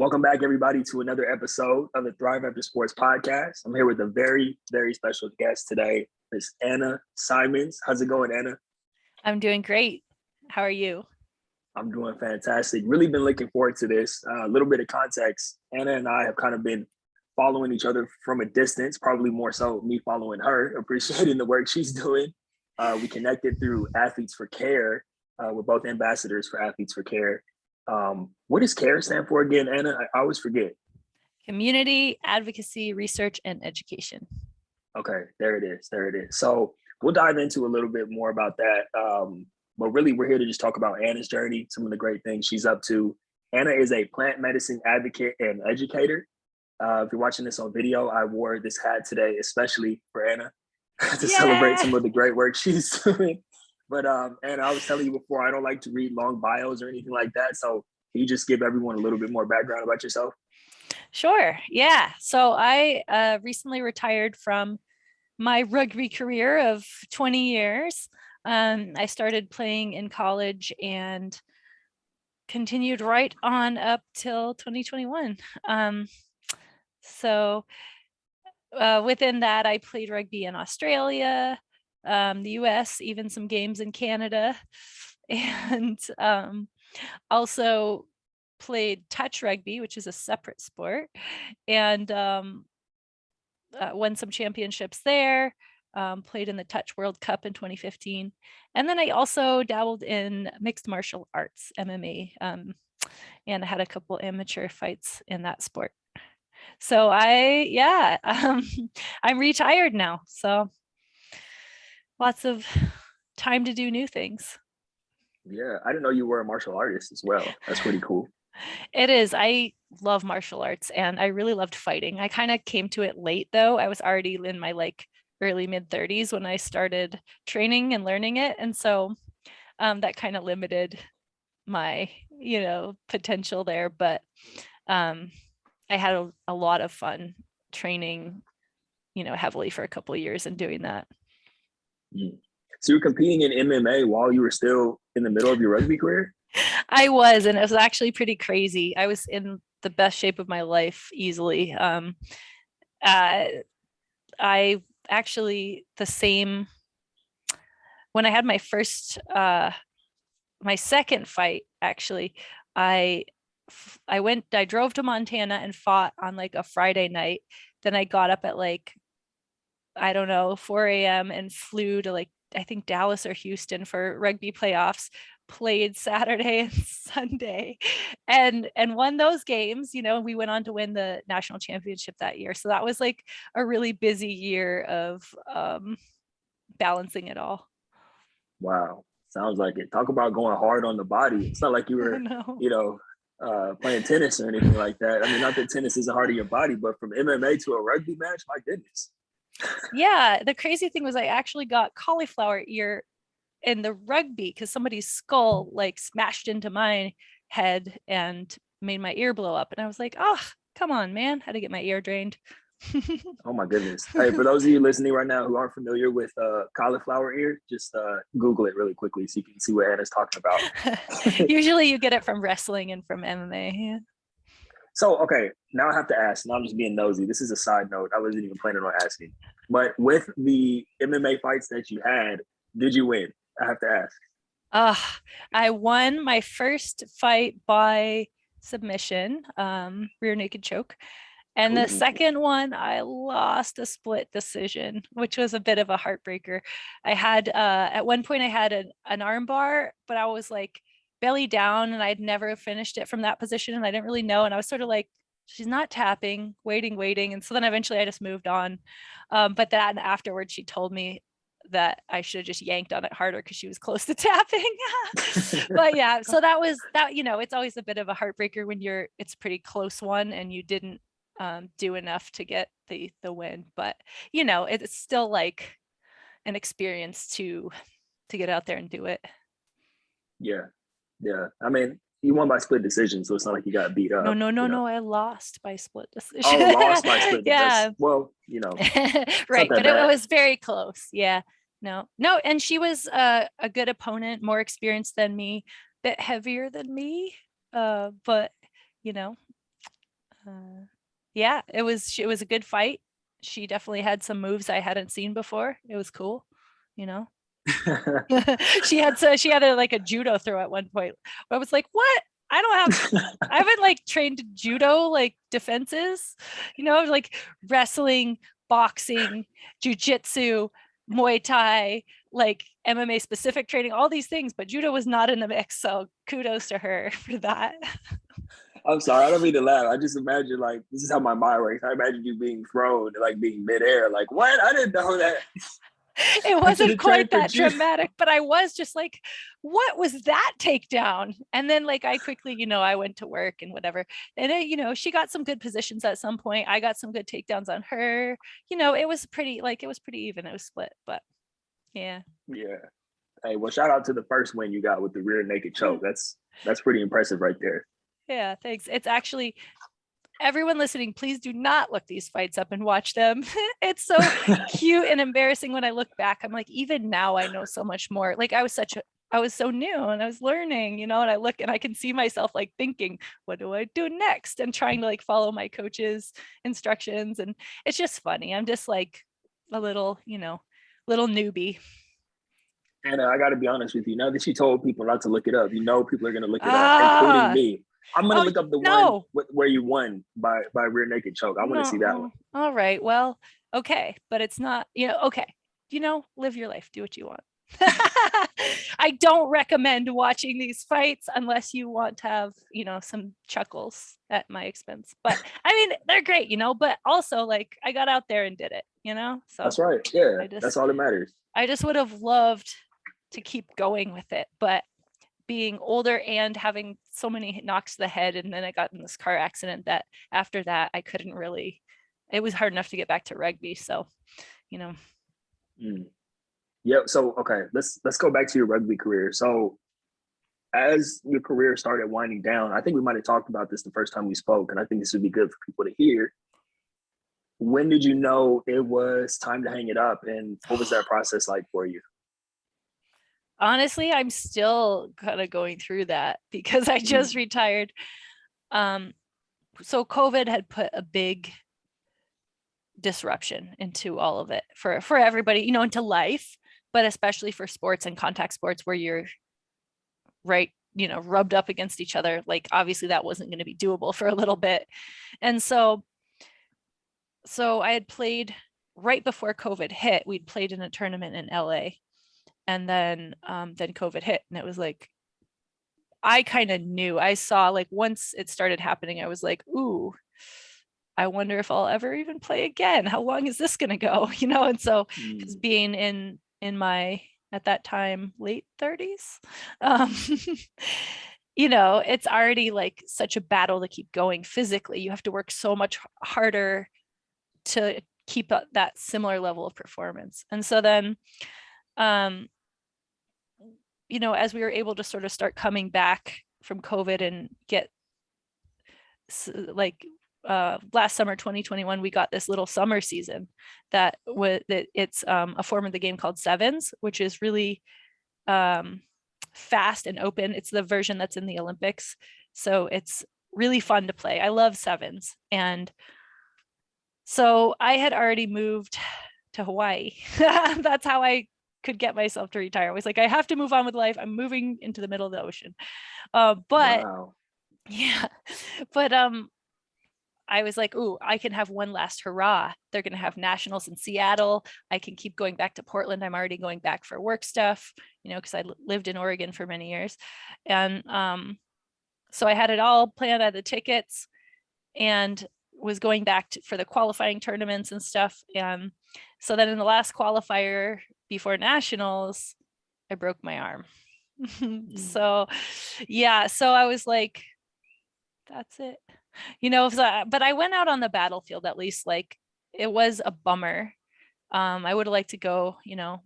Welcome back, everybody, to another episode of the ThriveAfterSports podcast. I'm here with a very, very special guest today, Miss Mma Symonds. How's it going, Anna? I'm doing great. How are you? I'm doing fantastic. Really been looking forward to this. A little bit of context. Anna and I have kind of been following each other from a distance, probably more so me following her, appreciating the work she's doing. We connected through Athletes for Care. We're both ambassadors for Athletes for Care. What does CARE stand for again, Anna? I always forget. Community, advocacy, research, and education. Okay, there it is. So we'll dive into a little bit more about that. But really, we're here to just talk about Anna's journey, some of the great things she's up to. Anna is a plant medicine advocate and educator. If you're watching this on video, I wore this hat today, especially for Anna, to celebrate some of the great work she's doing. But Anna, I was telling you before, I don't like to read long bios or anything like that. So can you just give everyone a little bit more background about yourself? Sure. Yeah. So I recently retired from my rugby career of 20 years. I started playing in college and continued right on up till 2021. So within that, I played rugby in Australia, the US, even some games in Canada, and also played touch rugby, which is a separate sport, and won some championships there. Played in the Touch World Cup in 2015. And then I also dabbled in mixed martial arts, MMA, and I had a couple amateur fights in that sport. So I'm retired now. So lots of time to do new things. Yeah, I didn't know you were a martial artist as well. That's pretty cool. It is. I love martial arts and I really loved fighting. I kind of came to it late though. I was already in my early mid 30s when I started training and learning it. And so that kind of limited my, potential there. But I had a lot of fun training, heavily for a couple of years and doing that. So you're competing in MMA while you were still in the middle of your rugby career? I was, and it was actually pretty crazy. I was in the best shape of my life easily. I actually, when I had my second fight, actually, I drove to Montana and fought on a Friday night. Then I got up at 4 a.m. and flew to I think Dallas or Houston for rugby playoffs, played Saturday and Sunday and won those games. We went on to win the national championship that year. So that was a really busy year of balancing it all. Wow. Sounds like it. Talk about going hard on the body. It's not like you were, playing tennis or anything like that. I mean, not that tennis isn't hard on your body, but from MMA to a rugby match, my goodness. Yeah, the crazy thing was I actually got cauliflower ear in the rugby because somebody's skull smashed into my head and made my ear blow up. And I was like, oh, come on, man. Had to get my ear drained. Oh my goodness. Hey, for those of you listening right now who aren't familiar with cauliflower ear, just Google it really quickly so you can see what Anna's talking about. Usually you get it from wrestling and from MMA. Yeah. So, okay, now I have to ask, and I'm just being nosy. This is a side note. I wasn't even planning on asking. But with the MMA fights that you had, did you win? I have to ask. I won my first fight by submission, rear naked choke. And the second one, I lost a split decision, which was a bit of a heartbreaker. I had, at one point I had an arm bar, but I was belly down and I'd never finished it from that position. And I didn't really know. And I was sort of she's not tapping, waiting. And so then eventually I just moved on. But then afterwards, she told me that I should have just yanked on it harder because she was close to tapping. But yeah, so that was that, it's always a bit of a heartbreaker when it's a pretty close one and you didn't do enough to get the win. But, it's still an experience to get out there and do it. Yeah. I mean, you won by split decision, so it's not like you got beat up. No. I lost by split decision. Oh, lost by split decision. Yeah. Well, right. But it was very close. Yeah. No. And she was a good opponent, more experienced than me, bit heavier than me. But, Yeah, it was a good fight. She definitely had some moves I hadn't seen before. It was cool, you know. she had like a judo throw at one point. I was like, what? I haven't like trained judo like defenses, like wrestling, boxing, jujitsu, Muay Thai, like MMA specific training, all these things, but judo was not in the mix. So kudos to her for that. I'm sorry, I don't mean to laugh. I just imagine like this is how my mind works. I imagine you being thrown, like being midair. Like what? I didn't know that. It wasn't quite that dramatic, but I was just like, what was that takedown? And then like I quickly, I went to work and whatever. And she got some good positions at some point. I got some good takedowns on her. It was pretty even. It was split, but yeah. Yeah. Hey, well, shout out to the first win you got with the rear naked choke. That's pretty impressive right there. Yeah, thanks. It's actually, everyone listening, please do not look these fights up and watch them. It's so cute and embarrassing when I look back. I'm like, even now I know so much more. Like I was so new and I was learning, and I look and I can see myself like thinking, what do I do next? And trying to like follow my coach's instructions. And it's just funny. I'm just like a little newbie. And I got to be honest with you. Now that you told people not to look it up, people are going to look it up, including me. I'm going to look up the one where you won by rear naked choke. I want to see that one. All right. Well, okay. But it's not, okay. Live your life. Do what you want. I don't recommend watching these fights unless you want to have, some chuckles at my expense. But I mean, they're great, but also like I got out there and did it, So that's right. Yeah. That's all that matters. I just would have loved to keep going with it, but being older and having so many knocks to the head, and then I got in this car accident that after that I couldn't really, it was hard enough to get back to rugby. So, Yeah. So, okay, let's go back to your rugby career. So as your career started winding down, I think we might've talked about this the first time we spoke, and I think this would be good for people to hear. When did you know it was time to hang it up, and what was that process like for you? Honestly, I'm still kind of going through that because I just retired. So COVID had put a big disruption into all of it for everybody, into life, but especially for sports and contact sports where you're right, rubbed up against each other. Like obviously that wasn't going to be doable for a little bit. And so I had played right before COVID hit. We'd played in a tournament in LA. And then COVID hit, and it was like, I kind of knew, I saw like once it started happening, I was like, ooh, I wonder if I'll ever even play again. How long is this going to go? And so because being in my, at that time, late 30s, it's already like such a battle to keep going physically. You have to work so much harder to keep up that similar level of performance. And so then, as we were able to sort of start coming back from COVID and get like last summer, 2021, we got this little summer season that it's a form of the game called Sevens, which is really fast and open. It's the version that's in the Olympics. So it's really fun to play. I love Sevens. And so I had already moved to Hawaii. That's how I could get myself to retire. I was like, I have to move on with life. I'm moving into the middle of the ocean. Wow. Yeah, but I was like, ooh, I can have one last hurrah. They're going to have nationals in Seattle. I can keep going back to Portland. I'm already going back for work stuff, because I lived in Oregon for many years. And so I had it all planned, I had the tickets and was going back for the qualifying tournaments and stuff. And so then in the last qualifier before nationals, I broke my arm. So yeah, so I was like, that's it. But I went out on the battlefield at least. Like it was a bummer. I would have liked to go,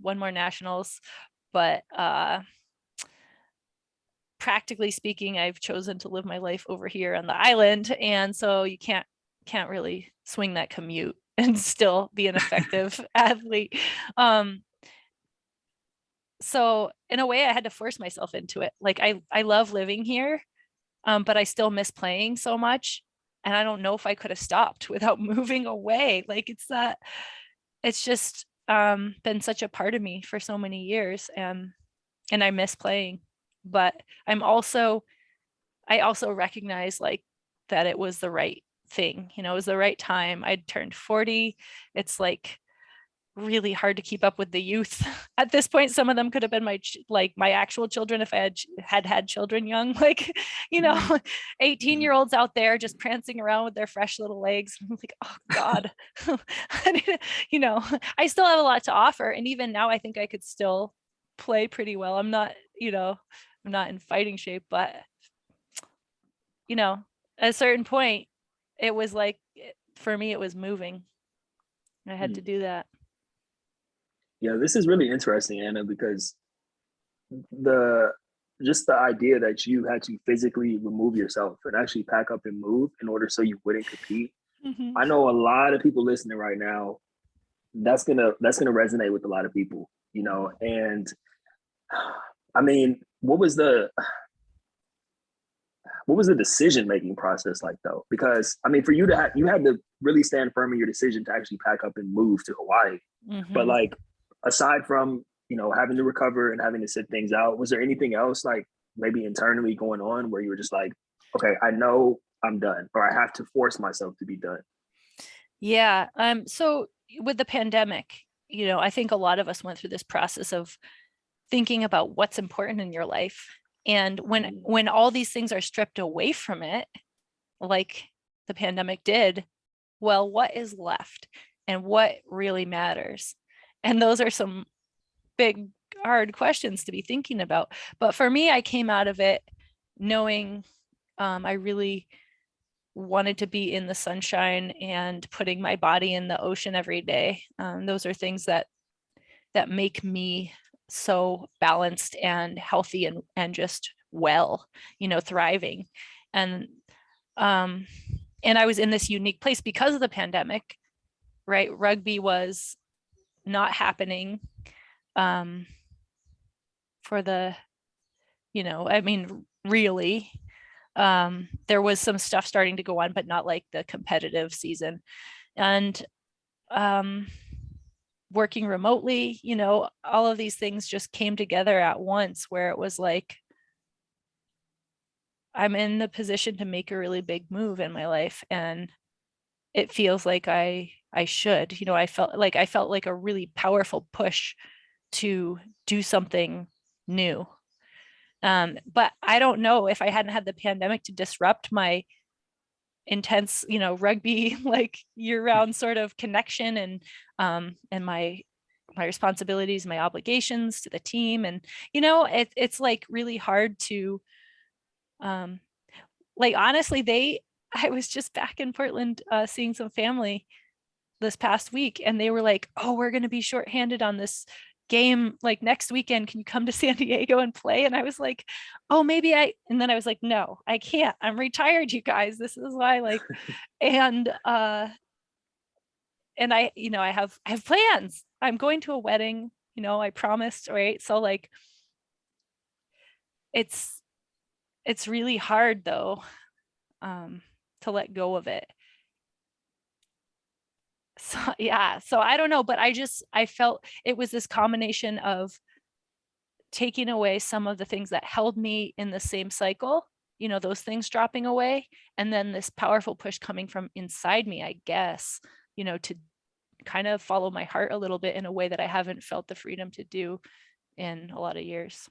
one more nationals, but practically speaking, I've chosen to live my life over here on the island, and so you can't really swing that commute and still be an effective athlete. So in a way, I had to force myself into it. Like I love living here, but I still miss playing so much. And I don't know if I could have stopped without moving away. Like it's just been such a part of me for so many years. And I miss playing, but I also recognize like that it was the right thing. It was the right time. I'd turned 40. It's like really hard to keep up with the youth at this point. Some of them could have been my actual children if I had children young, like 18-year-olds out there just prancing around with their fresh little legs. I'm like, oh God. I still have a lot to offer, and even now I think I could still play pretty well. I'm not in fighting shape, but at a certain point it was like, for me it was moving. I had to do that. Yeah, this is really interesting, Anna, because the idea that you had to physically remove yourself and actually pack up and move in order so you wouldn't compete. Mm-hmm. I know a lot of people listening right now, that's gonna resonate with a lot of people, and I mean, what was the decision making process like though? Because I mean, for you you had to really stand firm in your decision to actually pack up and move to Hawaii. Mm-hmm. But like, aside from having to recover and having to sit things out, was there anything else like maybe internally going on where you were just like, okay, I know I'm done, or I have to force myself to be done? Yeah. So with the pandemic, I think a lot of us went through this process of thinking about what's important in your life. And when all these things are stripped away from it, like the pandemic did, well, what is left and what really matters? And those are some big, hard questions to be thinking about. But for me, I came out of it knowing I really wanted to be in the sunshine and putting my body in the ocean every day. Those are things that make me so balanced and healthy and just well, thriving. And I was in this unique place because of the pandemic, right? Rugby was not happening for the, I mean, really. There was some stuff starting to go on, but not like the competitive season. And working remotely, all of these things just came together at once, where it was like, I'm in the position to make a really big move in my life, and it feels like I should. I felt like a really powerful push to do something new. But I don't know, if I hadn't had the pandemic to disrupt my intense, rugby, like year-round sort of connection, and my responsibilities, my obligations to the team. And, it's like really hard to, like, honestly, I was just back in Portland, seeing some family this past week, and they were like, oh, we're going to be shorthanded on this game like next weekend, can you come to San Diego and play? And I was like, oh, and then I was like, no, I can't, I'm retired, you guys, this is why, like, and I I have plans, I'm going to a wedding, I promised, right? So like, it's really hard though, to let go of it. So yeah, so I don't know, but I felt it was this combination of taking away some of the things that held me in the same cycle, those things dropping away, and then this powerful push coming from inside me, I guess, to kind of follow my heart a little bit in a way that I haven't felt the freedom to do in a lot of years.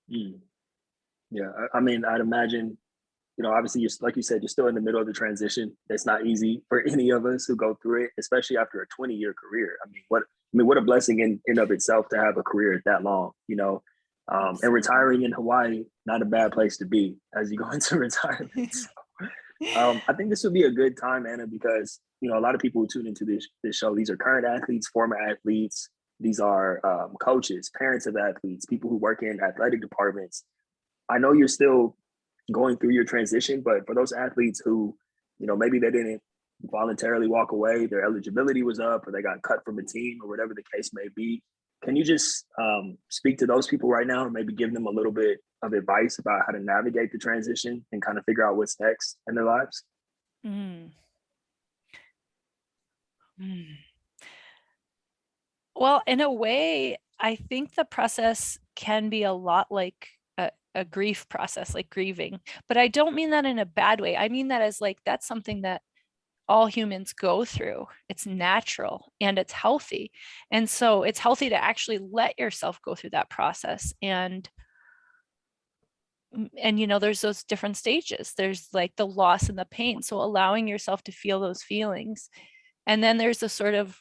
Yeah, I mean, I'd imagine, obviously, you're, like you said, you're still in the middle of the transition. It's not easy for any of us who go through it, especially after a 20-year career. I mean, what a blessing in of itself to have a career that long, and retiring in Hawaii, not a bad place to be as you go into retirement. So, I think this would be a good time, Anna, because, a lot of people who tune into this show, these are current athletes, former athletes. These are coaches, parents of athletes, people who work in athletic departments. I know you're still going through your transition, but for those athletes who, maybe they didn't voluntarily walk away, their eligibility was up, or they got cut from a team, or whatever the case may be, can you just speak to those people right now, and maybe give them a little bit of advice about how to navigate the transition and kind of figure out what's next in their lives? Mm. Mm. Well, in a way, I think the process can be a lot like a grief process, like grieving. But I don't mean that in a bad way. I mean that as like that's something that all humans go through. It's natural and it's healthy. And so it's healthy to actually let yourself go through that process. And you know, there's those different stages. There's like the loss and the pain. So allowing yourself to feel those feelings. And then there's the sort of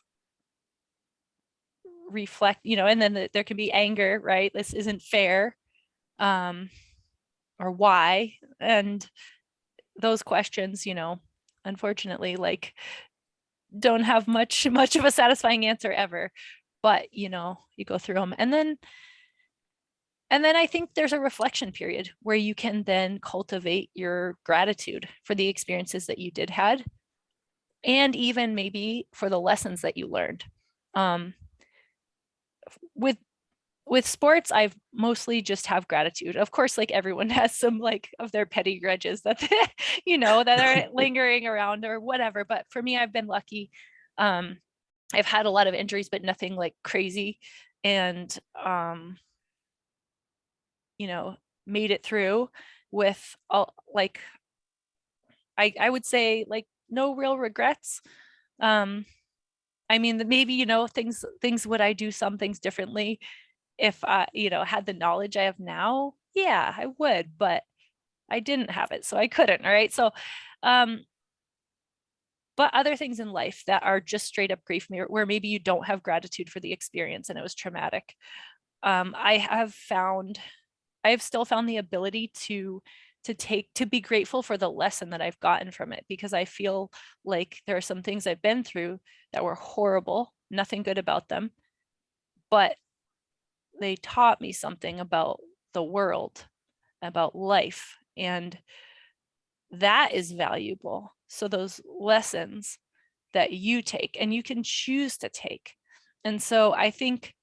reflect, you know, and then there can be anger, right? This isn't fair. Um, or why? And those questions, you know, unfortunately, like don't have much of a satisfying answer ever. But you know, you go through them. And then I think there's a reflection period where you can then cultivate your gratitude for the experiences that you did had, and even maybe for the lessons that you learned. Um, with with sports, I've mostly just have gratitude. Of course, like everyone has some like of their petty grudges that you know that are lingering around or whatever. But for me, I've been lucky. I've had a lot of injuries, but nothing like crazy, and you know, made it through with all like I would say like no real regrets. Um, I mean, maybe you know things would I do some things differently if I, you know, had the knowledge I have now. Yeah, I would, but I didn't have it, so I couldn't. All right, so um, but other things in life that are just straight up grief, where maybe you don't have gratitude for the experience and it was traumatic. I have still found the ability to be grateful for the lesson that I've gotten from it, because I feel like there are some things I've been through that were horrible, nothing good about them, but they taught me something about the world, about life, and that is valuable. So those lessons that you take and you can choose to take. And so I think,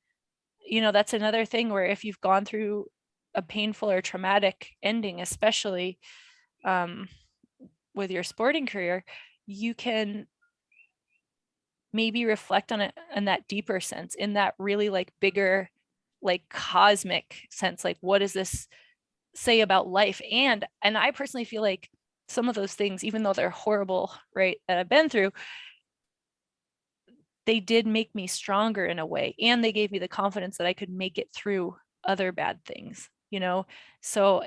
you know, that's another thing where if you've gone through a painful or traumatic ending, especially um, with your sporting career, you can maybe reflect on it in that deeper sense, in that really like bigger, like cosmic sense. Like, what does this say about life? And I personally feel like some of those things, even though they're horrible, right, that I've been through, they did make me stronger in a way, and they gave me the confidence that I could make it through other bad things, you know. So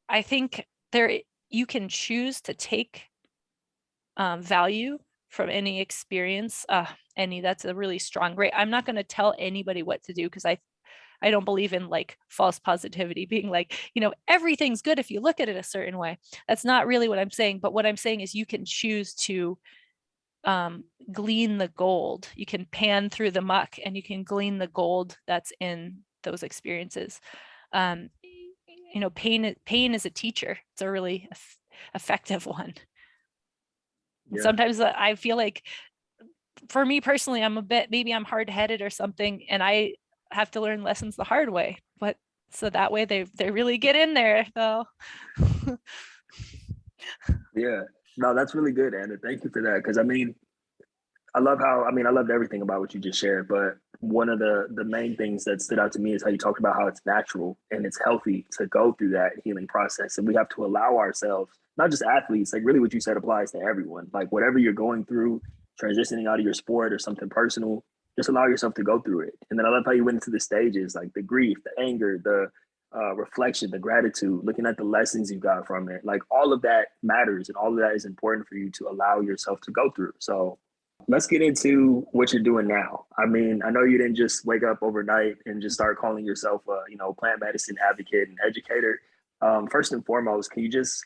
I think there you can choose to take value from any experience. Any That's a really strong rate. I'm not going to tell anybody what to do, because I don't believe in like false positivity, being like, you know, everything's good if you look at it a certain way. That's not really what I'm saying. But what I'm saying is you can choose to glean the gold. You can pan through the muck and you can glean the gold that's in those experiences. You know, pain is a teacher. It's a really effective one. And Yeah. sometimes I feel like, for me personally, maybe I'm hard-headed or something, and I have to learn lessons the hard way. But so that way they really get in there though. Yeah. No, that's really good, Anna. Thank you for that. Because I mean, I loved everything about what you just shared, but one of the main things that stood out to me is how you talked about how it's natural and it's healthy to go through that healing process. And we have to allow ourselves, not just athletes, like really what you said applies to everyone. Like whatever you're going through, transitioning out of your sport or something personal, just allow yourself to go through it. And then I love how you went into the stages, like the grief, the anger, the reflection, the gratitude, looking at the lessons you got from it. Like all of that matters and all of that is important for you to allow yourself to go through. So let's get into what you're doing now. I mean, I know you didn't just wake up overnight and just start calling yourself a, you know, plant medicine advocate and educator. First and foremost, can you just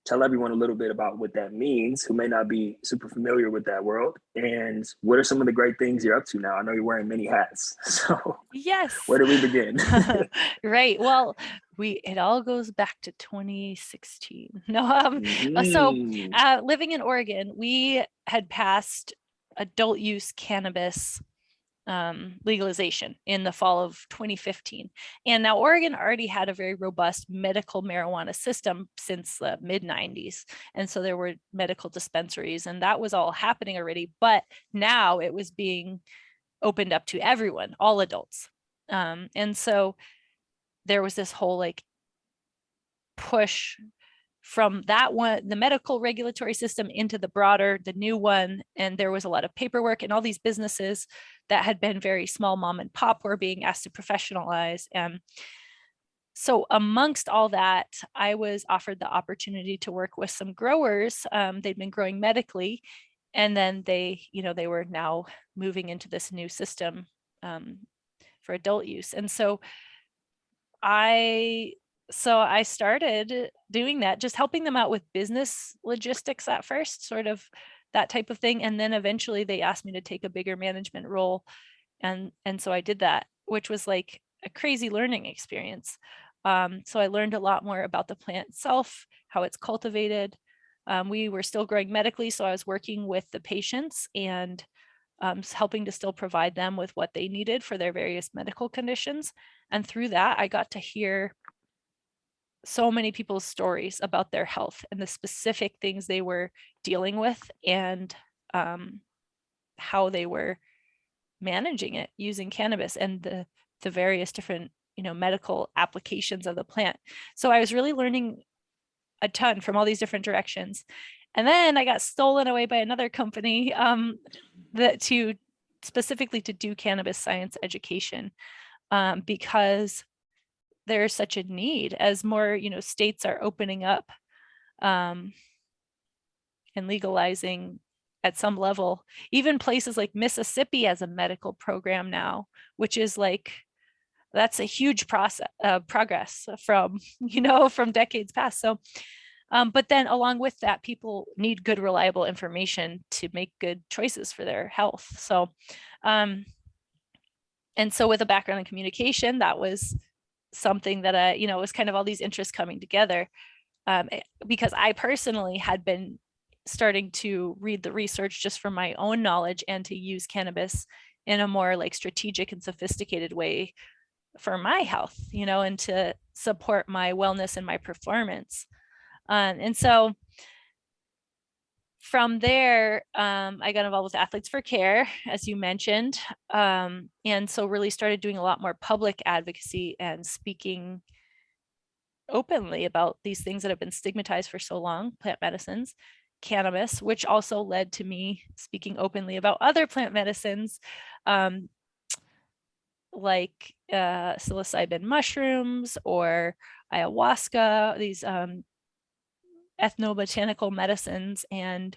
tell everyone a little bit about what that means, who may not be super familiar with that world, and what are some of the great things you're up to now? I know you're wearing many hats, so Yes. where do we begin? Right. Well, it all goes back to 2016. No, so Mm-hmm. living in Oregon, we had passed adult use cannabis legalization in the fall of 2015. And now Oregon already had a very robust medical marijuana system since the mid 90s. And so there were medical dispensaries and that was all happening already. But now it was being opened up to everyone, all adults. And so there was this whole like push from that one, the medical regulatory system, into the broader, the new one. And there was a lot of paperwork, and all these businesses that had been very small mom and pop were being asked to professionalize. And so amongst all that, I was offered the opportunity to work with some growers. They'd been growing medically, and then they were now moving into this new system for adult use. And so I started doing that, just helping them out with business logistics at first, sort of that type of thing. And then eventually they asked me to take a bigger management role. And so I did that, which was like a crazy learning experience. So I learned a lot more about the plant itself, how it's cultivated. We were still growing medically, so I was working with the patients and helping to still provide them with what they needed for their various medical conditions. And through that, I got to hear so many people's stories about their health and the specific things they were dealing with, and how they were managing it using cannabis and the various different medical applications of the plant. So I was really learning a ton from all these different directions. And then I got stolen away by another company specifically to do cannabis science education, because there's such a need as more states are opening up and legalizing at some level. Even places like Mississippi has a medical program now, which is like, that's a huge progress from from decades past. So but then along with that, people need good, reliable information to make good choices for their health. So and so with a background in communication, that was something that it was kind of all these interests coming together, because I personally had been starting to read the research just from my own knowledge and to use cannabis in a more like strategic and sophisticated way for my health, and to support my wellness and my performance. And so from there, I got involved with Athletes for Care, as you mentioned. And so really started doing a lot more public advocacy and speaking openly about these things that have been stigmatized for so long, plant medicines, cannabis, which also led to me speaking openly about other plant medicines, like psilocybin mushrooms or ayahuasca, these ethnobotanical medicines and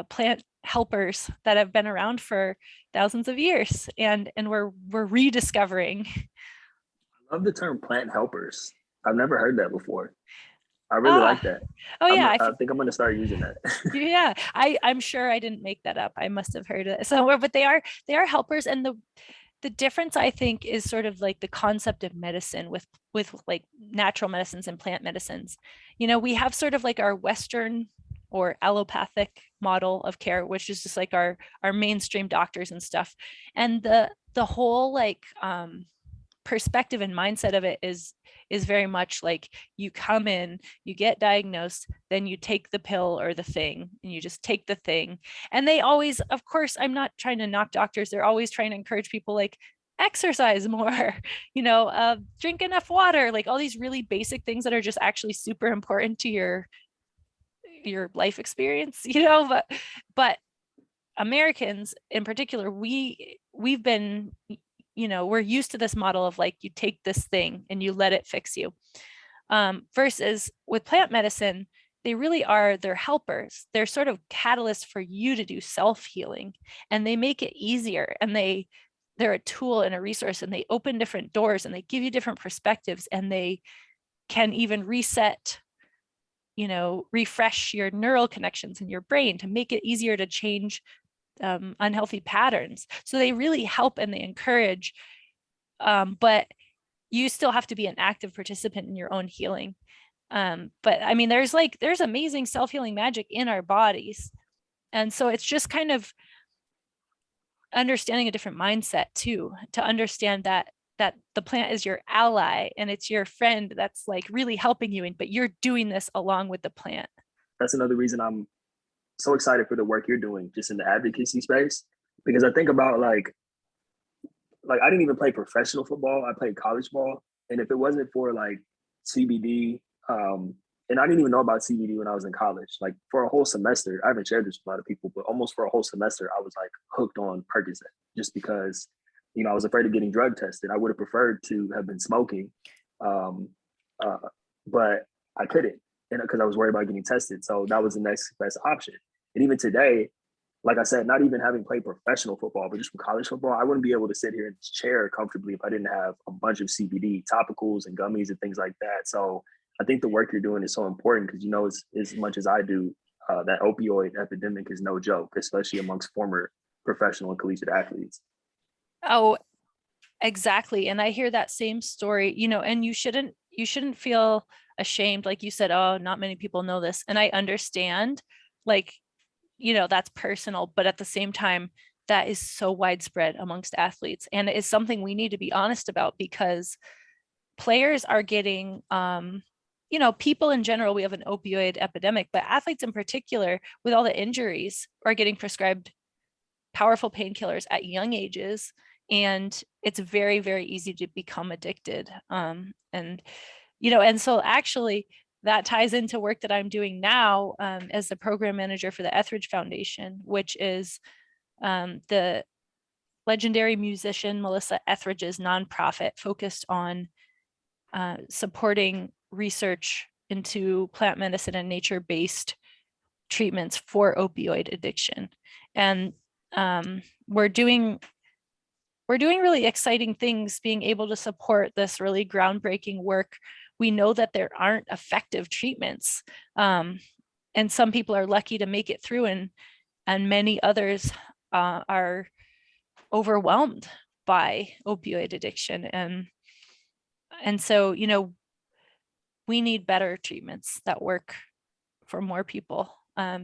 plant helpers that have been around for thousands of years, and we're rediscovering. I love the term plant helpers. I've never heard that before. I really like that. Oh yeah, I think I'm going to start using that. Yeah, I'm sure I didn't make that up. I must have heard it somewhere, but they are helpers. And the difference, I think, is sort of like the concept of medicine with like natural medicines and plant medicines. We have sort of like our Western or allopathic model of care, which is just like our mainstream doctors and stuff. And the whole like perspective and mindset of it is very much like you come in, you get diagnosed, then you take the pill or the thing, and you just take the thing. And they always, of course, I'm not trying to knock doctors, they're always trying to encourage people like exercise more, drink enough water, like all these really basic things that are just actually super important to your life experience, but Americans in particular, we've been, we're used to this model of like, you take this thing and you let it fix you. Versus with plant medicine, they really are, they're helpers. They're sort of catalysts for you to do self-healing, and they make it easier, and they're a tool and a resource, and they open different doors, and they give you different perspectives, and they can even reset, refresh your neural connections in your brain to make it easier to change unhealthy patterns. So they really help and they encourage, but you still have to be an active participant in your own healing. But I mean, there's amazing self-healing magic in our bodies. And so it's just kind of understanding a different mindset too, to understand that the plant is your ally and it's your friend that's like really helping you, but you're doing this along with the plant. That's another reason I'm so excited for the work you're doing just in the advocacy space, because I think about like I didn't even play professional football. I played college ball. And if it wasn't for like CBD, and I didn't even know about CBD when I was in college, like for a whole semester, I haven't shared this with a lot of people, but almost for a whole semester, I was like hooked on Percocet just because, I was afraid of getting drug tested. I would have preferred to have been smoking, but I couldn't, because I was worried about getting tested. So that was the next best option. And even today, like I said, not even having played professional football, but just from college football, I wouldn't be able to sit here in this chair comfortably if I didn't have a bunch of CBD topicals and gummies and things like that. So I think the work you're doing is so important because, as much as I do, that opioid epidemic is no joke, especially amongst former professional and collegiate athletes. Oh, exactly. And I hear that same story, and you shouldn't feel ashamed. Like you said, oh, not many people know this. And I understand, like, that's personal, but at the same time, that is so widespread amongst athletes. And it is something we need to be honest about because players are getting, people in general, we have an opioid epidemic, but athletes in particular, with all the injuries, are getting prescribed powerful painkillers at young ages. And it's very, very easy to become addicted. And so actually, that ties into work that I'm doing now as the program manager for the Etheridge Foundation, which is the legendary musician Melissa Etheridge's nonprofit focused on supporting research into plant medicine and nature-based treatments for opioid addiction. And we're doing really exciting things, being able to support this really groundbreaking work. We know that there aren't effective treatments, and some people are lucky to make it through, and many others are overwhelmed by opioid addiction. And so, we need better treatments that work for more people,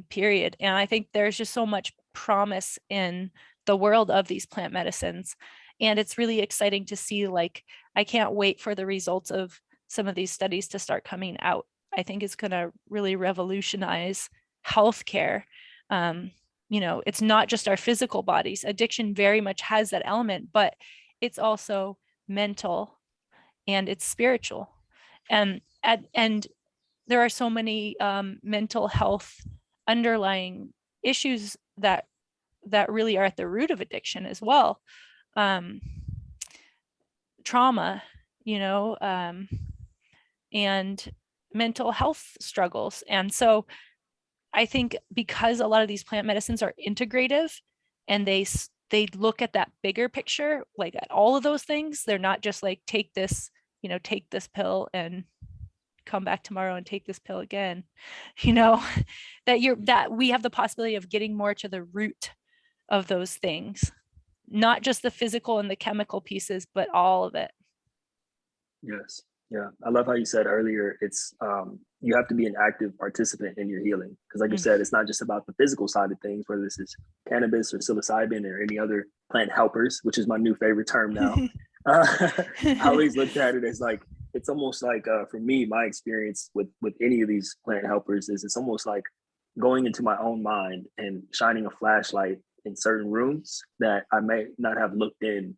period. And I think there's just so much promise in the world of these plant medicines. And it's really exciting to see, like, I can't wait for the results of some of these studies to start coming out. I think it's going to really revolutionize healthcare. It's not just our physical bodies. Addiction very much has that element, but it's also mental and it's spiritual. And there are so many mental health underlying issues that really are at the root of addiction as well. Trauma, and mental health struggles. And so I think because a lot of these plant medicines are integrative and they look at that bigger picture, like at all of those things, they're not just like, take this pill and come back tomorrow and take this pill again, that we have the possibility of getting more to the root of those things, not just the physical and the chemical pieces, but all of it. Yes. Yeah. I love how you said earlier, it's you have to be an active participant in your healing. Because like you said, it's not just about the physical side of things, whether this is cannabis or psilocybin or any other plant helpers, which is my new favorite term now. I always looked at it as like, it's almost like, for me, my experience with any of these plant helpers is it's almost like going into my own mind and shining a flashlight in certain rooms that I may not have looked in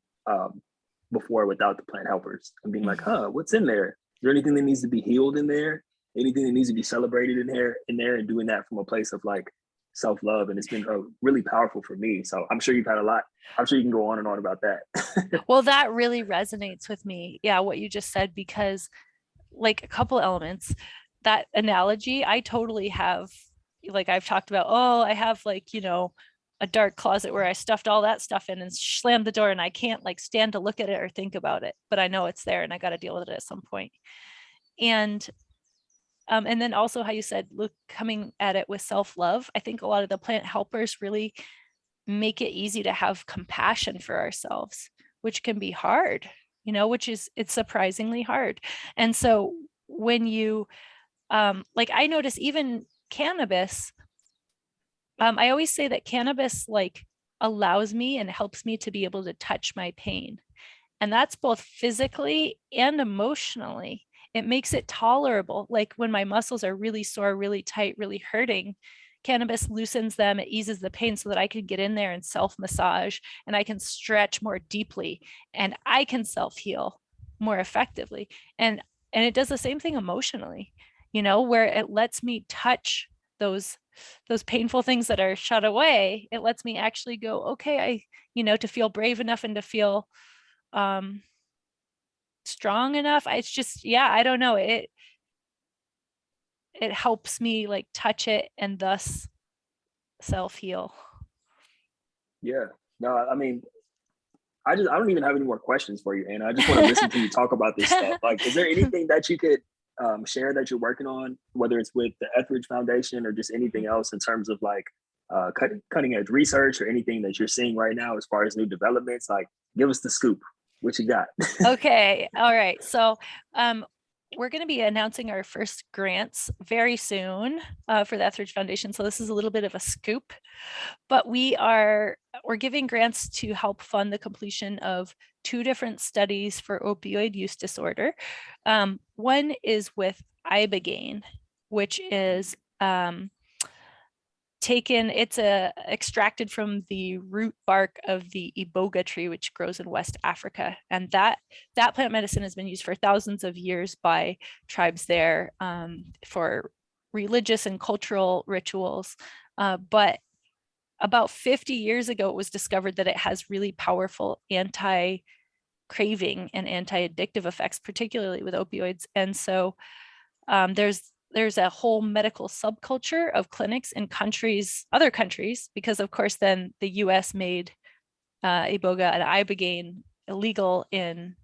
before without the plant helpers, and being like, what's in there? Is there anything that needs to be healed in there? Anything that needs to be celebrated in there, and doing that from a place of like self-love. And it's been really powerful for me. So I'm sure you've had a lot. I'm sure you can go on and on about that. Well, that really resonates with me. Yeah, what you just said, because like a couple elements, that analogy, I totally have, like I've talked about, I have like, a dark closet where I stuffed all that stuff in and slammed the door, and I can't like stand to look at it or think about it, but I know it's there and I got to deal with it at some point. And then also how you said, look, coming at it with self-love, I think a lot of the plant helpers really make it easy to have compassion for ourselves, which can be hard, it's surprisingly hard. And so when you, like I notice even cannabis, I always say that cannabis like allows me and helps me to be able to touch my pain. And that's both physically and emotionally. It makes it tolerable. Like when my muscles are really sore, really tight, really hurting, cannabis loosens them, it eases the pain so that I can get in there and self-massage, and I can stretch more deeply, and I can self-heal more effectively. And it does the same thing emotionally, where it lets me touch those painful things that are shut away. It lets me actually go, okay, to feel brave enough and to feel strong enough. It's just, I don't know. It helps me like touch it and thus self-heal. Yeah. No, I mean, I don't even have any more questions for you, Anna. I just want to listen to you talk about this stuff. Like, is there anything that you could share that you're working on, whether it's with the Etheridge Foundation or just anything else in terms of like cutting edge research or anything that you're seeing right now as far as new developments? Like, give us the scoop. What you got? Okay. All right. So we're going to be announcing our first grants very soon for the Etheridge Foundation. So this is a little bit of a scoop, but we're giving grants to help fund the completion of 2 different studies for opioid use disorder. One is with ibogaine, which is it's extracted from the root bark of the iboga tree, which grows in West Africa. And that plant medicine has been used for thousands of years by tribes there for religious and cultural rituals. But about 50 years ago, it was discovered that it has really powerful anti-craving and anti-addictive effects, particularly with opioids. And so there's a whole medical subculture of clinics in other countries, because of course then the US made iboga and ibogaine illegal in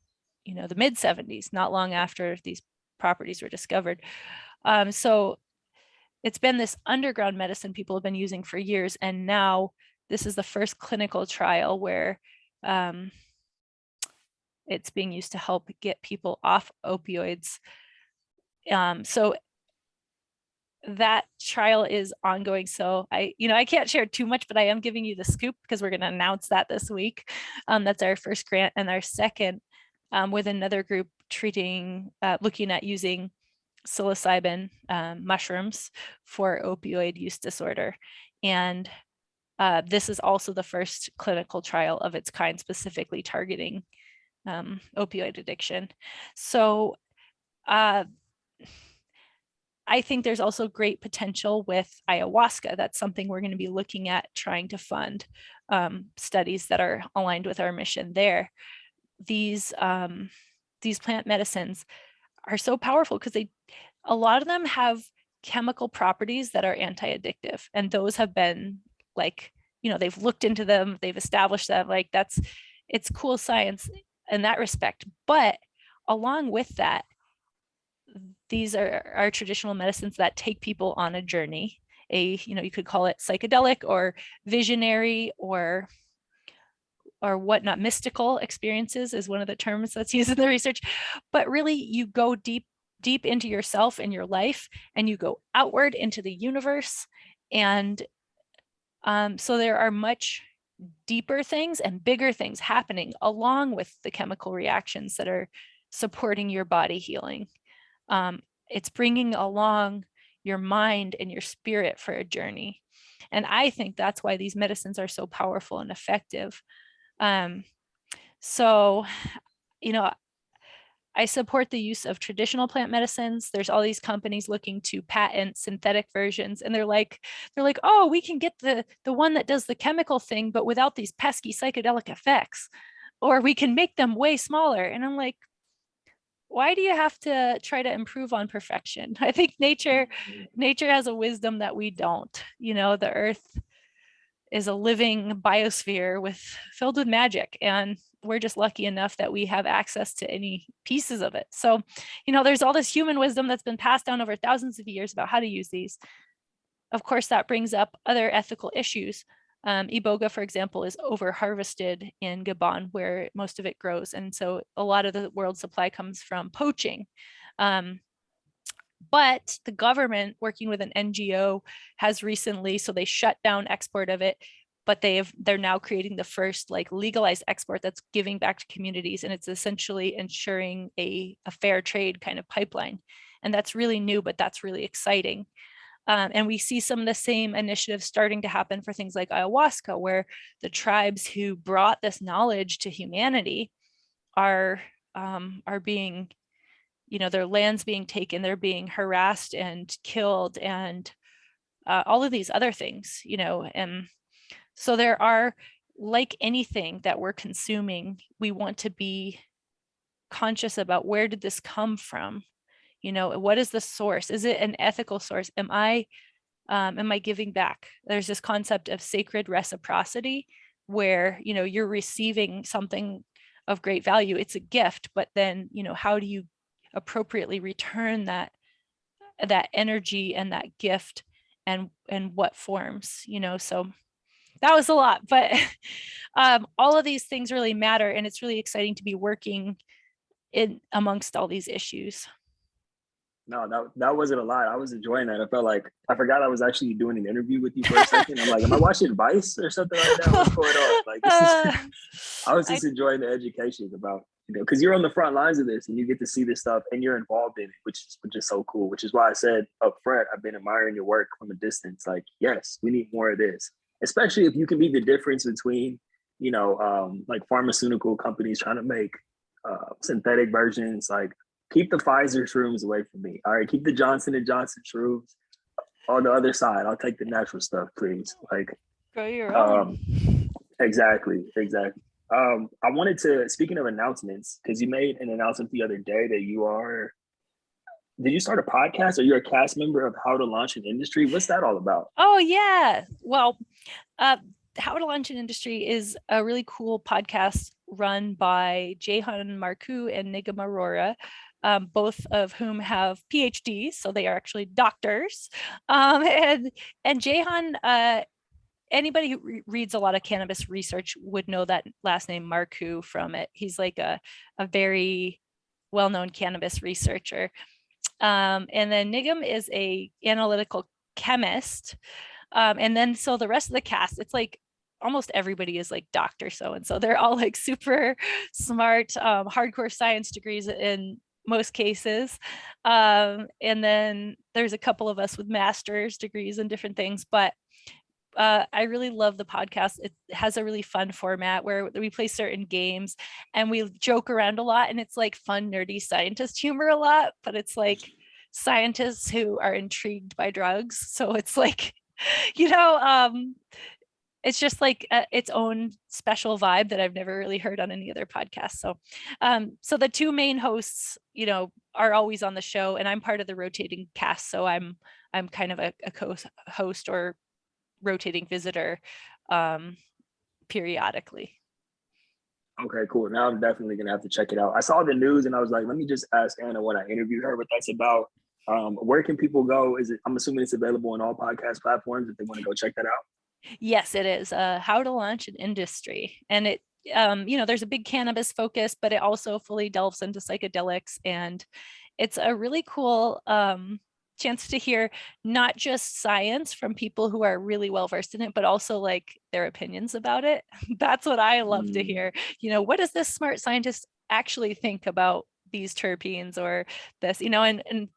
the mid-70s, not long after these properties were discovered. So it's been this underground medicine people have been using for years, and now this is the first clinical trial where it's being used to help get people off opioids. So that trial is ongoing. So I can't share too much, but I am giving you the scoop because we're going to announce that this week. That's our first grant, and our second with another group looking at using psilocybin mushrooms for opioid use disorder. And this is also the first clinical trial of its kind, specifically targeting opioid addiction. So I think there's also great potential with ayahuasca. That's something we're going to be looking at trying to fund studies that are aligned with our mission there. These plant medicines are so powerful because a lot of them have chemical properties that are anti-addictive, and those have been like, they've looked into them, they've established that, like, it's cool science in that respect. But along with that, these are our traditional medicines that take people on a journey, you could call it psychedelic or visionary or whatnot. Mystical experiences is one of the terms that's used in the research. But really, you go deep into yourself and your life, and you go outward into the universe. And so there are much deeper things and bigger things happening along with the chemical reactions that are supporting your body healing. It's bringing along your mind and your spirit for a journey. And I think that's why these medicines are so powerful and effective. So, I support the use of traditional plant medicines. There's all these companies looking to patent synthetic versions, and they're like, oh, we can get the one that does the chemical thing, but without these pesky psychedelic effects, or we can make them way smaller. And I'm like, why do you have to try to improve on perfection? I think nature has a wisdom that we don't. The earth is a living biosphere filled with magic, and we're just lucky enough that we have access to any pieces of it. So, there's all this human wisdom that's been passed down over thousands of years about how to use these. Of course, that brings up other ethical issues. Iboga, for example, is over harvested in Gabon, where most of it grows. And so a lot of the world's supply comes from poaching. But the government, working with an NGO, has recently, so they shut down export of it, but they're now creating the first like legalized export that's giving back to communities, and it's essentially ensuring a fair trade kind of pipeline. And that's really new, but that's really exciting. And we see some of the same initiatives starting to happen for things like ayahuasca, where the tribes who brought this knowledge to humanity are being, their lands being taken, they're being harassed and killed, and all of these other things, and so there are, like anything that we're consuming, we want to be conscious about where did this come from? What is the source? Is it an ethical source? Am I giving back? There's this concept of sacred reciprocity where, you're receiving something of great value. It's a gift, but then, how do you appropriately return that energy and that gift, and what forms, so that was a lot, but all of these things really matter, and it's really exciting to be working in amongst all these issues. No, that wasn't a lot. I was enjoying that. I felt like I forgot I was actually doing an interview with you for a second. I'm like, am I watching Vice or something like that? What's going on? Like, I was just enjoying the education about, because you're on the front lines of this and you get to see this stuff and you're involved in it, which is so cool. Which is why I said up front, I've been admiring your work from a distance. Like, yes, we need more of this, especially if you can be the difference between, like pharmaceutical companies trying to make synthetic versions, like. Keep the Pfizer shrooms away from me. All right, keep the Johnson & Johnson shrooms on the other side. I'll take the natural stuff, please. Like, go your own. Exactly. I wanted to, speaking of announcements, because you made an announcement the other day that did you start a podcast, or you're a cast member of How to Launch an Industry? What's that all about? Oh, yeah. Well, How to Launch an Industry is a really cool podcast run by Jehan Marku and Nigam Arora, both of whom have PhDs, so they are actually doctors. And Jehan, anybody who reads a lot of cannabis research would know that last name Marku from it. He's like a very well-known cannabis researcher. And then Nigam is a analytical chemist. And then so the rest of the cast, it's like almost everybody is like Dr. So-and-so. They're all like super smart, hardcore science degrees in most cases. And then there's a couple of us with master's degrees in different things, but I really love the podcast. It has a really fun format where we play certain games and we joke around a lot, and it's like fun, nerdy scientist humor a lot, but it's like scientists who are intrigued by drugs. So it's like, it's just like its own special vibe that I've never really heard on any other podcast. So, so the two main hosts, are always on the show, and I'm part of the rotating cast. So I'm kind of a co-host or rotating visitor periodically. Okay, cool. Now I'm definitely gonna have to check it out. I saw the news and I was like, let me just ask Anna when I interviewed her what that's about. Where can people go? I'm assuming it's available on all podcast platforms if they want to go check that out. Yes, it is. How to Launch an Industry. And it, there's a big cannabis focus, but it also fully delves into psychedelics. And it's a really cool chance to hear not just science from people who are really well versed in it, but also like their opinions about it. That's what I love to hear. What does this smart scientist actually think about these terpenes or this, and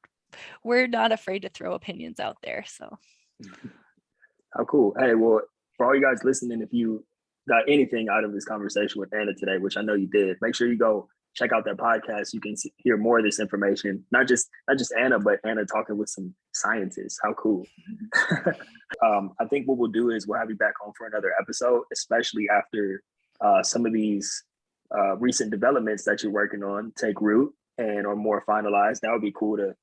we're not afraid to throw opinions out there. So. How cool. Hey, well, for all you guys listening, if you got anything out of this conversation with Anna today, which I know you did, make sure you go check out that podcast. You can hear more of this information, not just Anna, but Anna talking with some scientists. How cool. I think what we'll do is we'll have you back on for another episode, especially after some of these recent developments that you're working on take root and are more finalized. That would be cool to,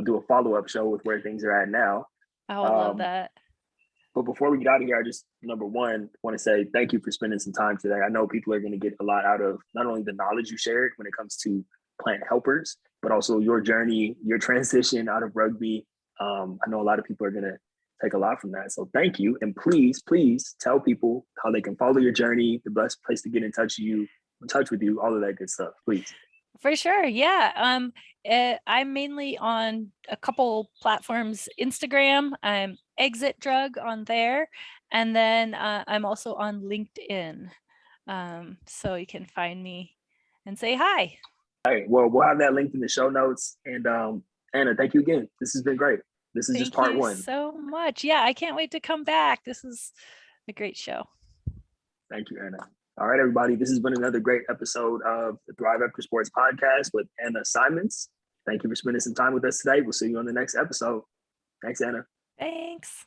do a follow-up show with where things are at now. I would love that. But before we get out of here, I just, number one, want to say thank you for spending some time today. I know people are going to get a lot out of not only the knowledge you shared when it comes to plant helpers, but also your journey, your transition out of rugby. I know a lot of people are going to take a lot from that. So thank you. And please tell people how they can follow your journey, the best place to get in touch with you, all of that good stuff, please. For sure. Yeah. I'm mainly on a couple platforms. Instagram, I'm Exit Drug on there. And then I'm also on LinkedIn. So you can find me and say hi. All right. Well, we'll have that linked in the show notes. And Anna, thank you again. This has been great. This is just Thank part you one. so much. Yeah, I can't wait to come back. This is a great show. Thank you, Anna. All right, everybody. This has been another great episode of the Thrive After Sports podcast with Anna Symonds. Thank you for spending some time with us today. We'll see you on the next episode. Thanks, Anna. Thanks.